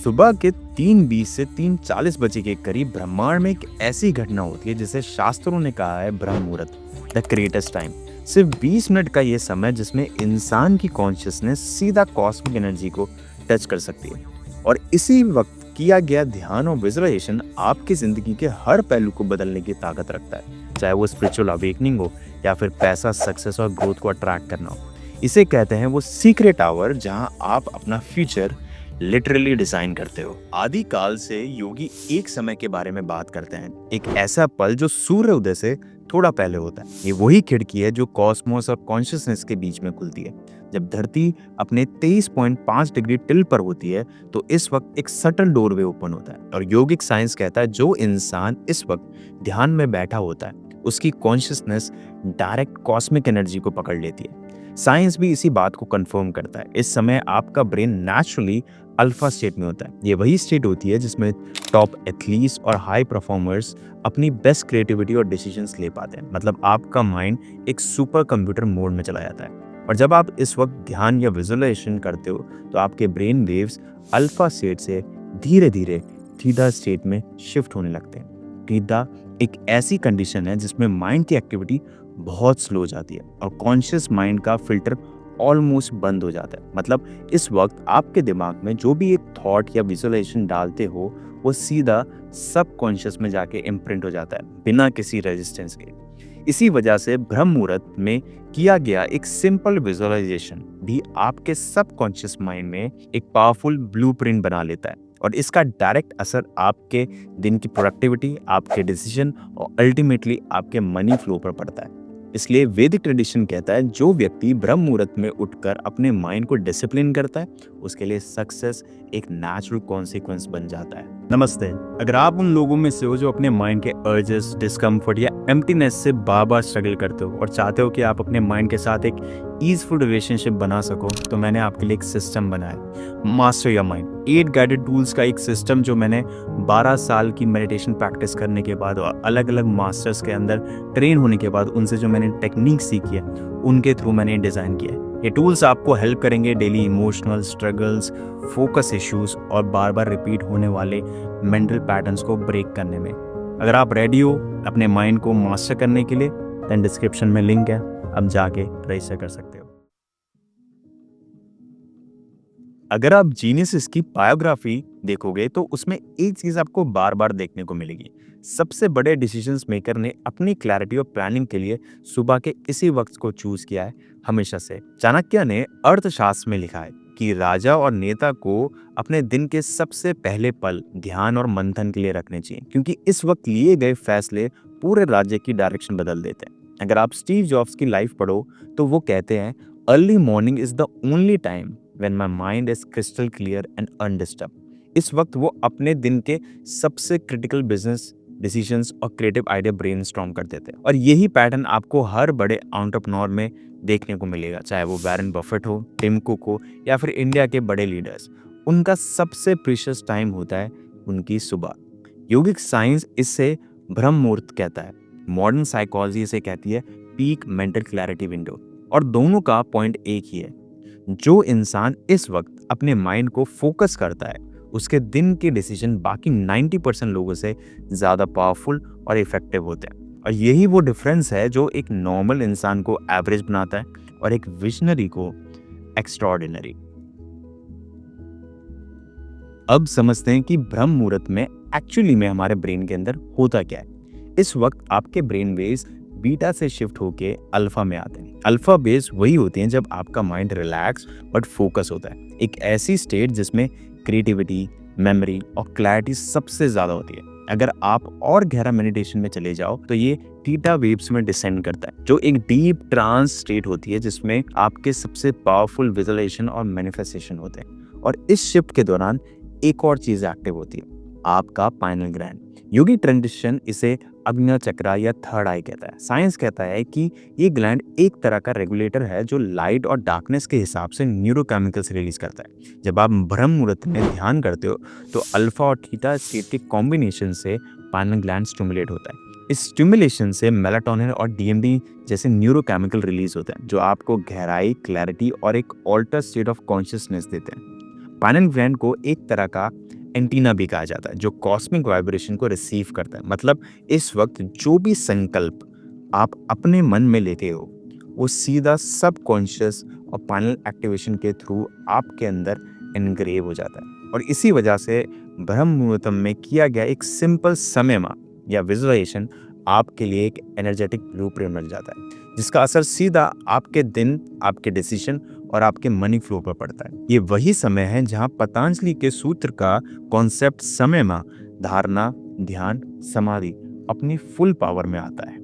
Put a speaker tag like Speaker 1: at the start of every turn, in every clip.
Speaker 1: सुबह के 3:20 से 3:40 बजे के करीब ब्रह्मांड में एक ऐसी घटना होती है जिसे शास्त्रों ने कहा है ब्रह्म मुहूर्त, द ग्रेटेस्ट टाइम। सिर्फ 20 मिनट का ये समय जिसमें इंसान की कॉन्शियसनेस सीधा कॉस्मिक एनर्जी को टच कर सकती है। और इसी वक्त किया गया ध्यान और विजुअलाइजेशन आपकी जिंदगी के हर पहलू को बदलने की ताकत रखता है, चाहे वो स्पिरिचुअल अवेकनिंग हो या फिर पैसा, सक्सेस और ग्रोथ को अट्रैक्ट करना हो। इसे कहते हैं वो सीक्रेट आवर जहां आप अपना फ्यूचर लिटरली डिजाइन करते हो। आदि काल से योगी एक समय के बारे में बात करते हैं, एक ऐसा पल जो सूर्य उदय से थोड़ा पहले होता है। ये वही खिड़की है जो कॉस्मोस और कॉन्शियसनेस के बीच में खुलती है। जब धरती अपने 23.5 डिग्री टिल पर होती है तो इस वक्त एक सटल डोरवे ओपन होता है। और योगिक साइंस कहता है जो इंसान इस वक्त ध्यान में बैठा होता है उसकी कॉन्शियसनेस डायरेक्ट कॉस्मिक एनर्जी को पकड़ लेती है। साइंस भी इसी बात को कंफर्म करता है। इस समय आपका ब्रेन नेचुरली अल्फा स्टेट में होता है। ये वही स्टेट होती है जिसमें टॉप एथलीट्स और हाई परफॉर्मर्स अपनी बेस्ट क्रिएटिविटी और डिसीजंस ले पाते हैं। मतलब आपका माइंड एक सुपर कंप्यूटर मोड में चला जाता है। और जब आप इस वक्त ध्यान या विजुअलाइजेशन करते हो तो आपके ब्रेन वेव्स अल्फा स्टेट से धीरे धीरे थीटा स्टेट में शिफ्ट होने लगते हैं। थीटा एक ऐसी कंडीशन है जिसमें माइंड की एक्टिविटी बहुत स्लो हो जाती है और कॉन्शियस माइंड का फिल्टर ऑलमोस्ट बंद हो जाता है। मतलब इस वक्त आपके दिमाग में जो भी एक थॉट या विजुअलाइजेशन डालते हो वो सीधा सबकॉन्शियस में जाके इम्प्रिंट हो जाता है बिना किसी रेजिस्टेंस के। इसी वजह से ब्रह्म मुहूर्त में किया गया एक सिंपल विजुअलाइजेशन भी आपके सबकॉन्शियस माइंड में एक पावरफुल ब्लूप्रिंट बना लेता है और इसका डायरेक्ट असर आपके दिन की प्रोडक्टिविटी, आपके डिसीजन और अल्टीमेटली आपके मनी फ्लो पर पड़ता है। इसलिए वैदिक ट्रेडिशन कहता है जो व्यक्ति ब्रह्म मुहूर्त में उठकर अपने माइंड को डिसिप्लिन करता है उसके लिए सक्सेस एक नेचुरल कॉन्सिक्वेंस बन जाता है। नमस्ते। अगर आप उन लोगों में से हो जो अपने माइंड के अर्जेस, डिस्कम्फर्ट या एम्प्टीनेस से बार बार स्ट्रगल करते हो और चाहते हो कि आप अपने माइंड के साथ एक ईजफुल रिलेशनशिप बना सको, तो मैंने आपके लिए एक सिस्टम बनाया, master your mind. 8 guided tools का एक सिस्टम जो मैंने 12 साल की मेडिटेशन प्रैक्टिस करने के बाद और अलग अलग मास्टर्स के अंदर ट्रेन होने के बाद उनसे जो मैंने टेक्निक सीखी है उनके थ्रू मैंने डिज़ाइन किया है। ये टूल्स आपको हेल्प करेंगे daily emotional struggles, focus issues और बार बार रिपीट होने वाले मेंटल पैटर्न्स को ब्रेक करने में। अगर आप रेडी हो अपने माइंड को मास्टर करने के लिए देन डिस्क्रिप्शन में लिंक है, अब जाके रजिस्टर कर सकते हो। अगर आप जीनियस की बायोग्राफी देखोगे तो उसमें एक चीज आपको बार बार देखने को मिलेगी। सबसे बड़े डिसीजंस मेकर ने अपनी क्लैरिटी और प्लानिंग के लिए सुबह के इसी वक्त को चूज किया है हमेशा से। चाणक्य ने अर्थशास्त्र में लिखा है कि राजा और नेता को अपने दिन के सबसे पहले पल ध्यान और मंथन के लिए रखने चाहिए, क्योंकि इस वक्त लिए गए फैसले पूरे राज्य की डायरेक्शन बदल देते हैं। अगर आप स्टीव जॉब्स की लाइफ पढ़ो तो वो कहते हैं early morning is the only time when my mind is crystal clear and undisturbed। इस वक्त वो अपने दिन के सबसे क्रिटिकल बिजनेस डिसीजंस और क्रिएटिव आइडिया ब्रेनस्टॉर्म करते थे। और यही पैटर्न आपको हर बड़े एंटरप्रेन्योर में देखने को मिलेगा, चाहे वो वॉरेन बफेट हो, टिम कुक हो या फिर इंडिया के बड़े लीडर्स। उनका सबसे प्रीशियस टाइम होता है उनकी सुबह। योगिक साइंस इससे ब्रह्म मुहूर्त कहता है, मॉडर्न साइकोलॉजी इसे कहती है पीक मेंटल क्लैरिटी विंडो। और दोनों का पॉइंट एक ही है, जो इंसान इस वक्त अपने माइंड को फोकस करता है उसके दिन के डिसीजन बाकी 90% लोगों से ज़्यादा पावरफुल और इफेक्टिव होते हैं। और यही वो डिफरेंस है जो एक नॉर्मल इंसान को एवरेज बनाता है और एक विजनरी को एक्स्ट्राऑर्डिनरी। अब समझते हैं कि ब्रह्म मुहूर्त में एक्चुअली में हमारे ब्रेन के अंदर होता क्या है। इस वक्त आपके ब्रेन वेव्स बीटा से शिफ्ट होके अल्फा में आते हैं। अल्फा बेस वही होते हैं जब आपका माइंड रिलैक्स बट फोकस होता है, एक ऐसी स्टेट जिसमें क्रिएटिविटी, मेमोरी और क्लैरिटी सबसे ज्यादा होती है। अगर आप और गहरा मेडिटेशन में चले जाओ तो ये थीटा वेव्स में डिसेंड करता है, जो एक डीप ट्रांस स्टेट होती है जिसमें आपके सबसे पावरफुल विजुअलाइजेशन और मैनिफेस्टेशन होते हैं। और इस शिफ्ट के दौरान एक और चीज एक्टिव होती है, आपका पाइनल ग्लैंड। योगी ट्रेडिशन इसे अग्नि चक्र या थर्ड आई कहता है। साइंस कहता है कि ये ग्लैंड एक तरह का रेगुलेटर है जो लाइट और डार्कनेस के हिसाब से न्यूरोकेमिकल्स रिलीज करता है। जब आप ब्रह्म मुहूर्त में ध्यान करते हो तो अल्फा और थीटा स्टेट के कॉम्बिनेशन से पाइनल ग्लैंड स्टिमुलेट होता है। इस स्टिमुलेशन से मेलाटोनिन और डीएमडी जैसे न्यूरोकेमिकल रिलीज होते हैं जो आपको गहराई, क्लैरिटी और एक ऑल्टर स्टेट ऑफ कॉन्शियसनेस देते हैं। पाइनल ग्लैंड को एक तरह का एंटीना भी कहा जाता है, जो कॉस्मिक वाइब्रेशन को रिसीव करता है। मतलब इस वक्त जो भी संकल्प आप अपने मन में लेते हो वो सीधा सबकॉन्शियस और पैनल एक्टिवेशन के थ्रू आपके अंदर एनग्रेव हो जाता है। और इसी वजह से ब्रह्म मुहूर्तम में किया गया एक सिंपल समय माप या विजुअलाइजेशन आपके लिए एक एनर्जेटिक ब्लूप्रिंट बन जाता है, जिसका असर सीधा आपके दिन, आपके डिसीजन और आपके मनी फ्लो पर पड़ता है। ये वही समय है जहां पतंजलि के सूत्र का कॉन्सेप्ट समय माह, धारणा, ध्यान, समाधि अपनी फुल पावर में आता है।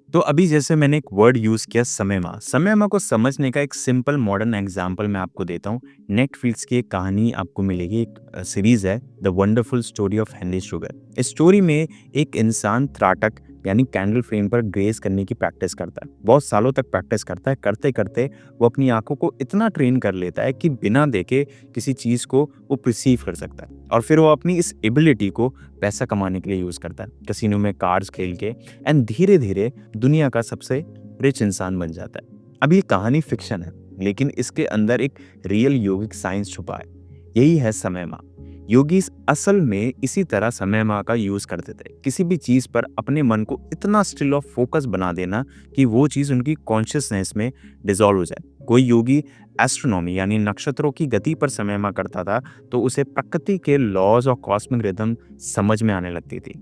Speaker 1: तो अभी जैसे मैंने एक वर्ड यूज किया समय माह। समय माह को समझने का एक सिंपल मॉडर्न एग्जांपल मैं आपको देता हूँ। नेटफ्लिक्स की एक कहानी आपको मिलेगी, एक सीरीज है the wonderful story of Henry sugar. इस स्टोरी में एक इंसान त्राटक यानी कैंडल फ्लेम पर ग्रेज करने की प्रैक्टिस करता है। बहुत सालों तक प्रैक्टिस करता है। करते करते वो अपनी आंखों को इतना ट्रेन कर लेता है कि बिना देखे किसी चीज को वो परसीव कर सकता है। और फिर वो अपनी इस एबिलिटी को पैसा कमाने के लिए यूज करता है, कैसीनो में कार्ड्स खेल के, एंड धीरे धीरे दुनिया का सबसे रिच इंसान बन जाता है। अब ये कहानी फिक्शन है, लेकिन इसके अंदर एक रियल योगिक साइंस छुपा है। यही है समय माह। योगी असल में इसी तरह समय माह का यूज करते थे। किसी भी चीज पर अपने मन को इतना स्टिल ऑफ फोकस बना देना कि वो चीज उनकी कॉन्शियसनेस में डिसॉल्व हो जाए। कोई योगी एस्ट्रोनॉमी यानी नक्षत्रों की गति पर समय माह करता था तो उसे प्रकृति के लॉज और कॉस्मिक रिदम समझ में आने लगती थी।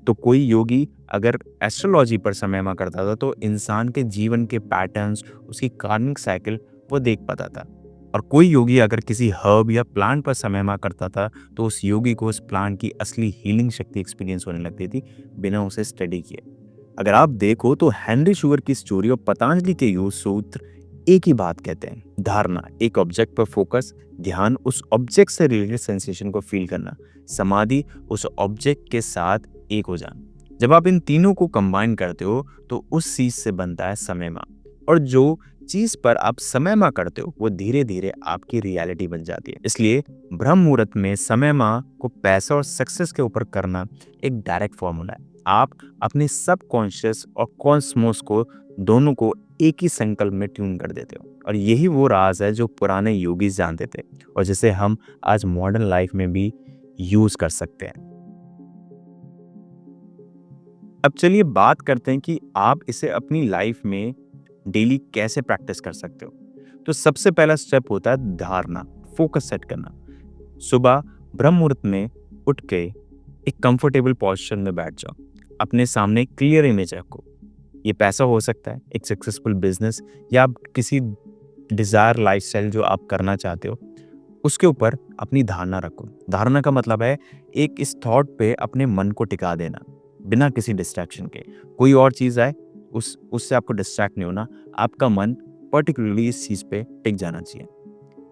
Speaker 1: तो कोई योगी अगर एस्ट्रोलॉजी पर समय माह करता था तो इंसान के जीवन के पैटर्न्स, उसकी कार्मिक साइकिल वो देख पाता था। और कोई योगी अगर किसी हर्ब या प्लांट पर समय माह करता था तो उस योगी को उस प्लांट की असली हीलिंग शक्ति एक्सपीरियंस होने लगती थी बिना उसे स्टडी किए। अगर आप देखो तो हेनरी शुगर की स्टोरी और पतंजलि के योग सूत्र एक ही बात कहते हैं। धारणा, एक ऑब्जेक्ट पर फोकस, ध्यान, उस ऑब्जेक्ट से रिलेटेड सेंसेशन को फील करना, समाधि, उस ऑब्जेक्ट के साथ एक हो जाना। जब आप इन तीनों को कंबाइन करते हो तो उस चीज से बनता है समय माह। और जो चीज पर आप समय माह करते हो वो धीरे धीरे आपकी रियलिटी बन जाती है। इसलिए ब्रह्म मुहूर्त में समय माह को पैसा और सक्सेस के ऊपर करना एक डायरेक्ट फॉर्मूला है। आप अपने सबकॉन्शियस और कॉस्मोस को दोनों को एक ही संकल्प में ट्यून कर देते हो। और यही वो राज है जो पुराने योगी जानते थे और जिसे हम आज मॉडर्न लाइफ में भी यूज कर सकते हैं। अब चलिए बात करते हैं कि आप इसे अपनी लाइफ में डेली कैसे प्रैक्टिस कर सकते हो। तो सबसे पहला स्टेप होता है धारणा, फोकस सेट करना। सुबह ब्रह्म मुहूर्त में उठ के एक कंफर्टेबल पोस्चर में बैठ जाओ। अपने सामने क्लियर इमेज रखो। ये पैसा हो सकता है, एक सक्सेसफुल बिजनेस, या आप किसी डिजायर लाइफस्टाइल जो आप करना चाहते हो उसके ऊपर अपनी धारणा रखो। धारणा का मतलब है एक इस थॉट पे अपने मन को टिका देना बिना किसी डिस्ट्रैक्शन के। कोई और चीज आए उससे आपको डिस्ट्रैक्ट नहीं होना, आपका मन पर्टिकुलरली इस चीज पे टिक जाना चाहिए।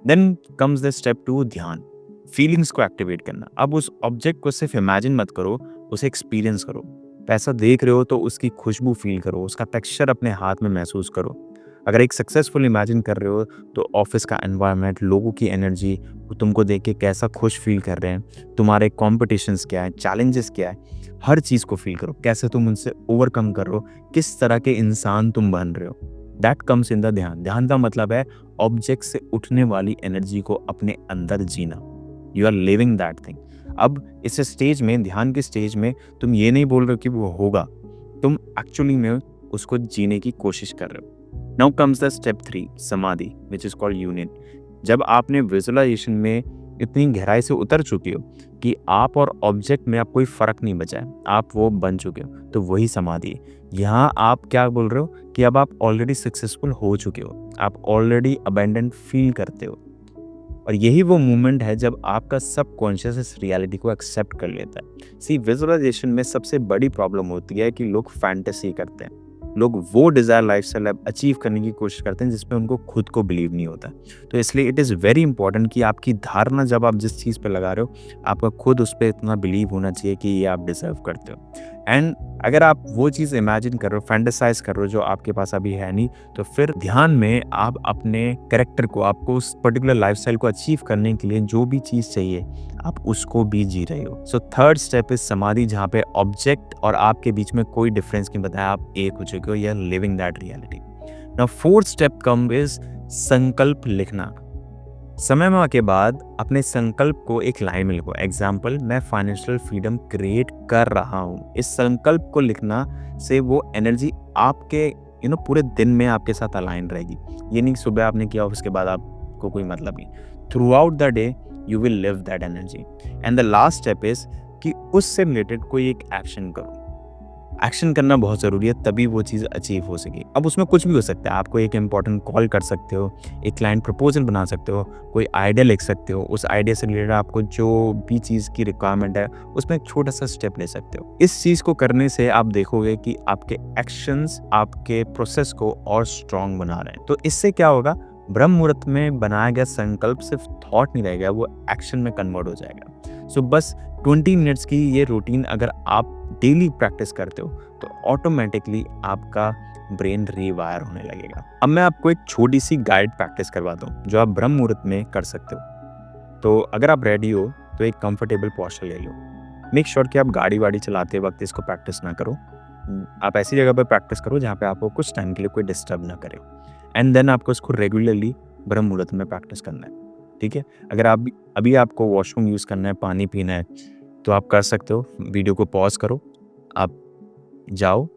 Speaker 1: देन कम्स द स्टेप 2, ध्यान, फीलिंग्स को एक्टिवेट करना। अब उस ऑब्जेक्ट को सिर्फ इमेजिन मत करो, उसे एक्सपीरियंस करो। पैसा देख रहे हो तो उसकी खुशबू फील करो, उसका टेक्सचर अपने हाथ में महसूस करो। अगर एक सक्सेसफुल इमेजिन कर रहे हो तो ऑफिस का एनवायरनमेंट, लोगों की एनर्जी, वो तुमको देख के कैसा खुश फील कर रहे हैं, तुम्हारे कॉम्पिटिशन्स क्या है, चैलेंजेस क्या है, हर चीज़ को फील करो। कैसे तुम उनसे ओवरकम कर रहे हो, किस तरह के इंसान तुम बन रहे हो। दैट कम्स इन द ध्यान। ध्यान का मतलब है ऑब्जेक्ट से उठने वाली एनर्जी को अपने अंदर जीना। You are living that thing. अब इस स्टेज में, ध्यान के स्टेज में, तुम ये नहीं बोल रहे हो कि वो होगा, तुम एक्चुअली में उसको जीने की कोशिश कर रहे हो। नाउ कम्स द स्टेप 3, समाधि, विच इज कॉल्ड यूनियन। जब आपने विजुअलाइजेशन में इतनी गहराई से उतर चुके हो कि आप और ऑब्जेक्ट में आप कोई फर्क नहीं बचा है, आप वो बन चुके हो, तो वही समाधि है। यहाँ आप क्या बोल रहे हो कि अब आप ऑलरेडी सक्सेसफुल हो चुके हो, आप ऑलरेडी अबेंडेंट फील करते हो। और यही वो मोमेंट है जब आपका सबकॉन्शियस इस रियलिटी को एक्सेप्ट कर लेता है। सी, विजुअलाइजेशन में सबसे बड़ी प्रॉब्लम होती है कि लोग फैंटेसी करते हैं। लोग वो डिजायर लाइफस्टाइल अचीव करने की कोशिश करते हैं जिसमें उनको खुद को बिलीव नहीं होता। तो इसलिए इट इज़ वेरी इंपॉर्टेंट कि आपकी धारणा जब आप जिस चीज़ पे लगा रहे हो, आपका खुद उस पर इतना बिलीव होना चाहिए कि ये आप डिजर्व करते हो। एंड अगर आप वो चीज़ इमेजिन कर रहे हो, फैंटेसाइज कर रहे हो जो आपके पास अभी है नहीं, तो फिर ध्यान में आप अपने कैरेक्टर को, आपको उस पर्टिकुलर लाइफस्टाइल को अचीव करने के लिए जो भी चीज़ चाहिए आप उसको भी जी रहे हो। सो थर्ड स्टेप इज समाधि, जहाँ पे ऑब्जेक्ट और आपके बीच में कोई डिफरेंस नहीं बताया, आप एक हो चुके हो, या living that reality. Now fourth step come is संकल्प लिखना। समय माह के बाद अपने संकल्प को एक लाइन में लिखो। एग्जाम्पल, मैं फाइनेंशियल फ्रीडम क्रिएट कर रहा हूँ। इस संकल्प को लिखना से वो एनर्जी आपके पूरे दिन में आपके साथ अलाइन रहेगी। ये नहीं सुबह आपने किया उसके बाद आपको कोई मतलब नहीं। Through out the day you will live that energy. And the last step is कि उससे रिलेटेड कोई एक एक्शन करो। एक्शन करना बहुत ज़रूरी है, तभी वो चीज़ अचीव हो सके। अब उसमें कुछ भी हो सकता है। आपको एक इंपॉर्टेंट कॉल कर सकते हो, एक क्लाइंट प्रपोजल बना सकते हो, कोई आइडिया लिख सकते हो, उस आइडिया से रिलेटेड आपको जो भी चीज़ की रिक्वायरमेंट है उसमें एक छोटा सा स्टेप ले सकते हो। इस चीज़ को करने से आप देखोगे कि आपके एक्शंस आपके प्रोसेस को और स्ट्रॉन्ग बना रहे हैं। तो इससे क्या होगा, ब्रह्म मुहूर्त में बनाया गया संकल्प सिर्फ थॉट नहीं रहेगा, वो एक्शन में कन्वर्ट हो जाएगा। सो बस 20 मिनट्स की ये रूटीन अगर आप डेली प्रैक्टिस करते हो तो ऑटोमेटिकली आपका ब्रेन रीवायर होने लगेगा। अब मैं आपको एक छोटी सी गाइड प्रैक्टिस करवाता हूँ जो आप ब्रह्म मुहूर्त में कर सकते हो। तो अगर आप रेडी हो तो एक कंफर्टेबल पोस्चर ले लो। मेक श्योर कि आप गाड़ी वाड़ी चलाते वक्त इसको प्रैक्टिस ना करो। आप ऐसी जगह पर प्रैक्टिस करो जहाँ पे आपको कुछ टाइम के लिए कोई डिस्टर्ब ना करे। एंड देन आपको इसको रेगुलरली ब्रह्म मुहूर्त में प्रैक्टिस करना है। ठीक है, अगर आप अभी आपको वॉशरूम यूज़ करना है, पानी पीना है, तो आप कर सकते हो। वीडियो को पॉज करो, आप जाओ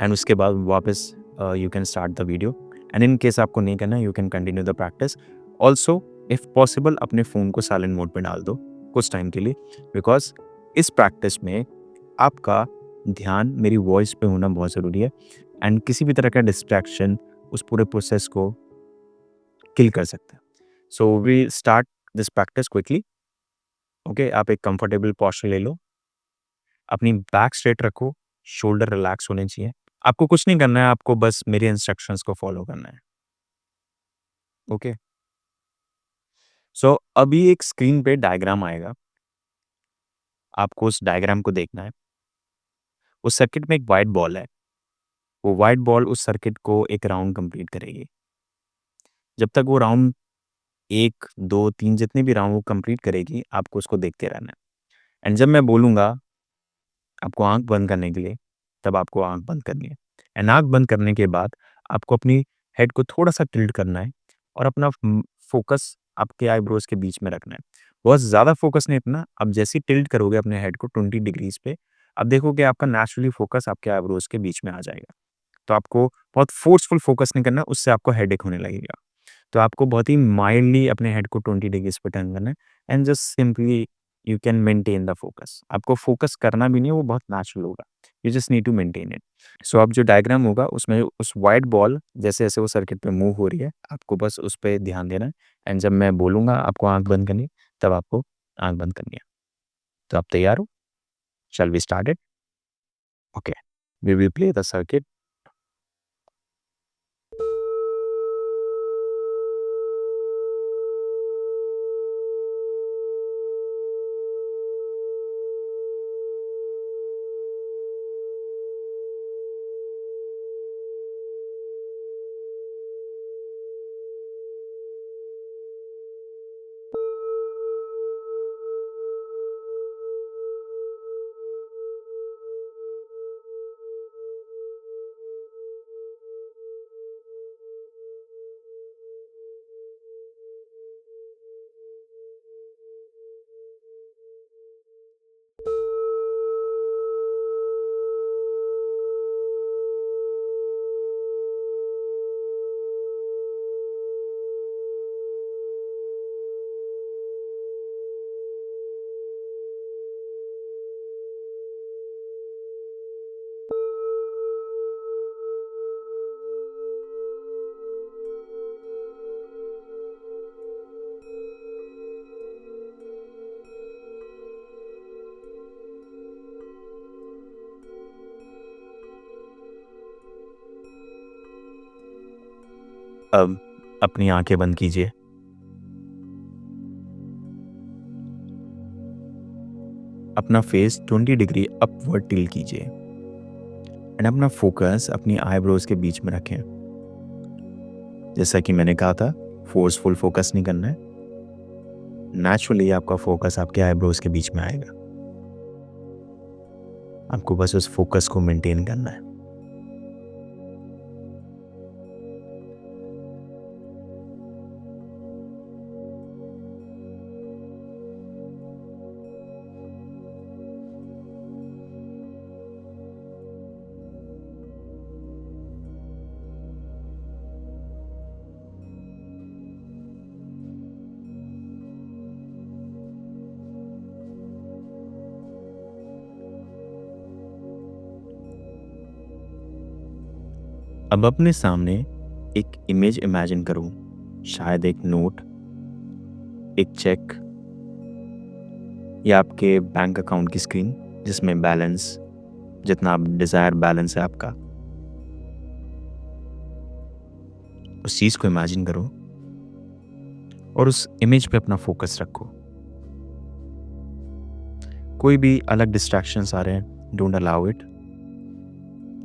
Speaker 1: एंड उसके बाद वापस you can start the video. And in case आपको नहीं करना, you can continue the practice. Also if possible अपने फ़ोन को साइलेंट मोड पे डाल दो कुछ टाइम के लिए, बिकॉज इस प्रैक्टिस में आपका ध्यान मेरी वॉइस पे होना बहुत ज़रूरी है। एंड किसी भी तरह का डिस्ट्रैक्शन उस पूरे प्रोसेस को किल कर सकते हैं। So we start this practice quickly. Okay, आप एक कंफर्टेबल पोस्चर ले लो, अपनी बैक स्ट्रेट रखो, शोल्डर रिलैक्स होने चाहिए। आपको कुछ नहीं करना है, आपको बस मेरे इंस्ट्रक्शंस को फॉलो करना है। ओके, सो अभी एक स्क्रीन पे डायग्राम आएगा, आपको उस डायग्राम को देखना है। उस सर्किट में एक व्हाइट बॉल है, वो व्हाइट बॉल उस सर्किट को एक राउंड कंप्लीट करेगी। जब तक वो राउंड 1, 2, 3 जितने भी राउंड वो कंप्लीट करेगी, आपको उसको देखते रहना है। एंड जब मैं बोलूँगा आपको आँख बंद करने के लिए, तब आपको आँख बंद करनी है। एंड आँख बंद करने के बाद आपको अपनी हेड को थोड़ा-सा टिल्ट करना है और अपना फ़ोकस आपके आईब्रोज़ के बीच में रखना है। बहुत ज़्यादा फ़ोकस नहीं रखना, आप जैसे ही टिल्ट करोगे अपने हेड को 20 डिग्रीज़ पे, आप देखोगे आपका नेचुरली फ़ोकस आपके आईब्रोज़ के बीच में आ जाएगा। तो आपको बहुत फ़ोर्सफुल फ़ोकस नहीं करना, उससे आपको हेडेक होने लगेगा। तो आपको बहुत ही माइल्डली अपने हेड को 20 डिग्रीज़ पे टर्न करना है and just simply you can maintain the focus. आपको फ़ोकस करना भी नहीं है, वो बहुत नेचुरल होगा। You just need to maintain it. So अब जो डायग्राम होगा उसमें उस व्हाइट बॉल जैसे-जैसे वो सर्किट पे मूव हो रही है, आपको बस उस पे ध्यान देना है। एंड जब मैं बोलूँगा आपको आँख बंद करनी है, तब आपको आँख बंद करनी है। तो आप तैयार हो? Shall we start it? Okay, we will play the circuit. अब अपनी आँखें बंद कीजिए। अपना फेस 20 डिग्री अपवर्ड टिल्ट कीजिए एंड अपना फोकस अपनी आईब्रोज़ के बीच में रखें। जैसा कि मैंने कहा था, फोर्सफुल फोकस नहीं करना है। नेचुरली आपका फोकस आपके आईब्रोज़ के बीच में आएगा। आपको बस उस फोकस को मेंटेन करना है। अब अपने सामने एक इमेज इमेजिन करो, शायद एक नोट, एक चेक या आपके बैंक अकाउंट की स्क्रीन जिसमें बैलेंस, जितना आप डिज़ायर बैलेंस है आपका, उस चीज़ को इमेजिन करो और उस इमेज पे अपना फोकस रखो। कोई भी अलग डिस्ट्रैक्शंस आ रहे हैं, don't allow it,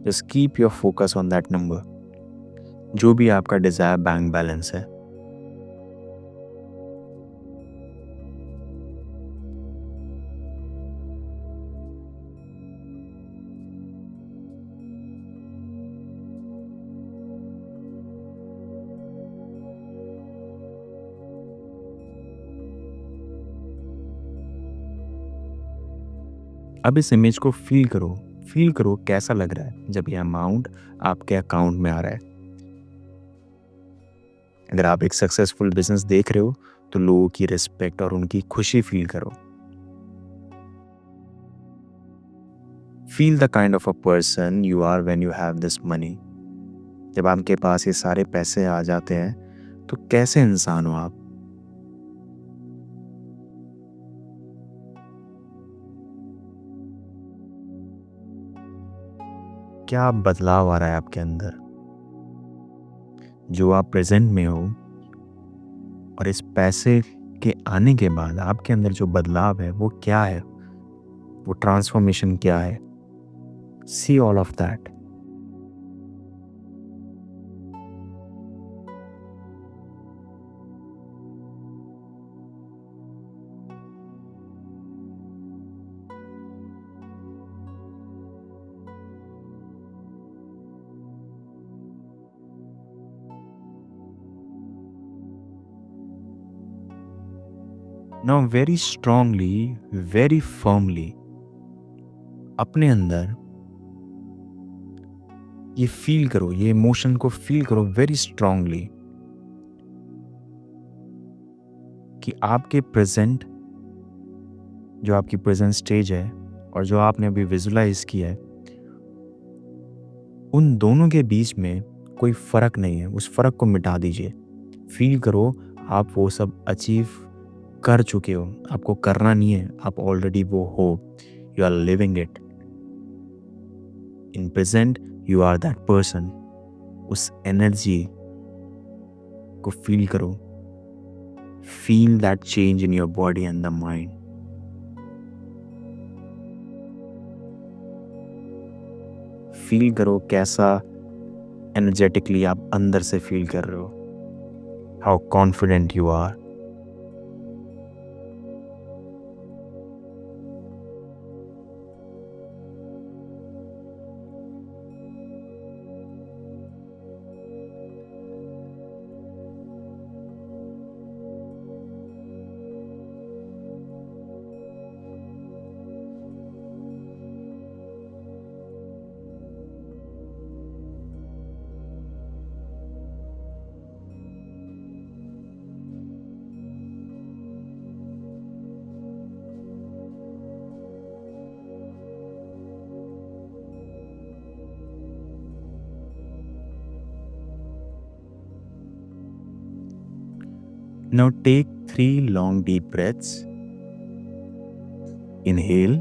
Speaker 1: just keep your focus on that number, जो भी आपका डिज़ायर बैंक बैलेंस है। अब इस इमेज को फील करो कैसा लग रहा है जब ये अमाउंट आपके अकाउंट में आ रहा है। अगर आप एक सक्सेसफुल बिजनेस देख रहे हो तो लोगों की रिस्पेक्ट और उनकी खुशी फील करो। Feel the kind of a person you are when you have this money. जब आपके पास ये सारे पैसे आ जाते हैं तो कैसे इंसान हो आप। क्या बदलाव आ रहा है आपके अंदर, जो आप प्रेजेंट में हो, और इस पैसे के आने के बाद आपके अंदर जो बदलाव है वो क्या है, वो ट्रांसफॉर्मेशन क्या है। See all of that. Now very strongly, very firmly अपने अंदर ये फील करो, ये इमोशन को फील करो वेरी स्ट्रांगली कि आपके प्रेजेंट, जो आपकी प्रेजेंट स्टेज है और जो आपने अभी विजुलाइज किया है, उन दोनों के बीच में कोई फ़र्क नहीं है। उस फ़र्क को मिटा दीजिए। फील करो आप वो सब अचीव कर चुके हो, आपको करना नहीं है, आप ऑलरेडी वो हो। You are living it in present, you are that person. उस एनर्जी को फील करो, feel that change in your body and the mind. Feel करो कैसा एनर्जेटिकली आप अंदर से फील कर रहे हो, how confident you are. Now take 3 long deep breaths. Inhale,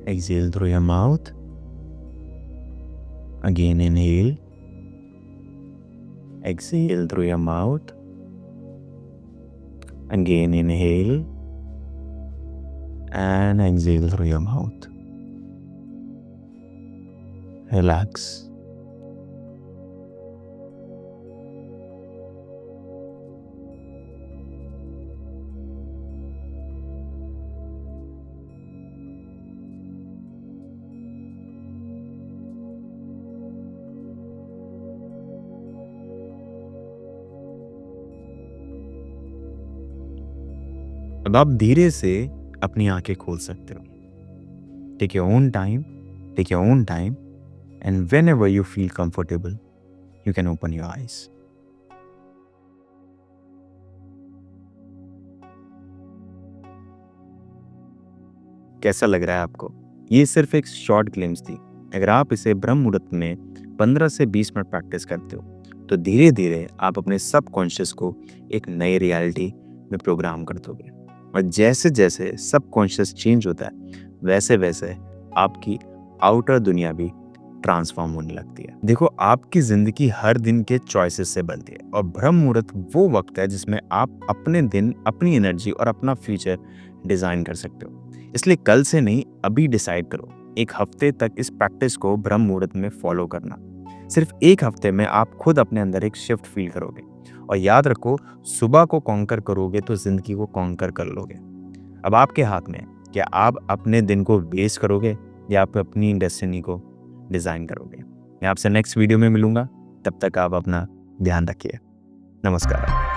Speaker 1: exhale through your mouth. Again inhale, exhale through your mouth. Again inhale and exhale through your mouth. Relax. अब आप धीरे से अपनी आंखें खोल सकते हो। Take your own time, take your own time, and whenever you feel comfortable, you can open your eyes. कैसा लग रहा है आपको? ये सिर्फ एक शॉर्ट ग्लिम्स थी, अगर आप इसे ब्रह्म मुहूर्त में 15 से 20 मिनट प्रैक्टिस करते हो तो धीरे धीरे आप अपने सबकॉन्शियस को एक नई रियलिटी में प्रोग्राम कर दोगे। और जैसे जैसे सबकॉन्शियस चेंज होता है वैसे वैसे आपकी आउटर दुनिया भी ट्रांसफॉर्म होने लगती है। देखो, आपकी जिंदगी हर दिन के चॉइसेस से बनती है और ब्रह्म मुहूर्त वो वक्त है जिसमें आप अपने दिन, अपनी एनर्जी और अपना फ्यूचर डिजाइन कर सकते हो। इसलिए कल से नहीं, अभी डिसाइड करो एक हफ्ते तक इस प्रैक्टिस को ब्रह्म मुहूर्त में फॉलो करना। सिर्फ एक हफ्ते में आप खुद अपने अंदर एक शिफ्ट फील करोगे। और याद रखो, सुबह को कॉन्कर करोगे तो जिंदगी को कॉन्कर कर लोगे। अब आपके हाथ में है, क्या आप अपने दिन को वेस्ट करोगे या आप अपनी डेस्टिनी को डिजाइन करोगे। मैं आपसे नेक्स्ट वीडियो में मिलूंगा, तब तक आप अपना ध्यान रखिए। नमस्कार।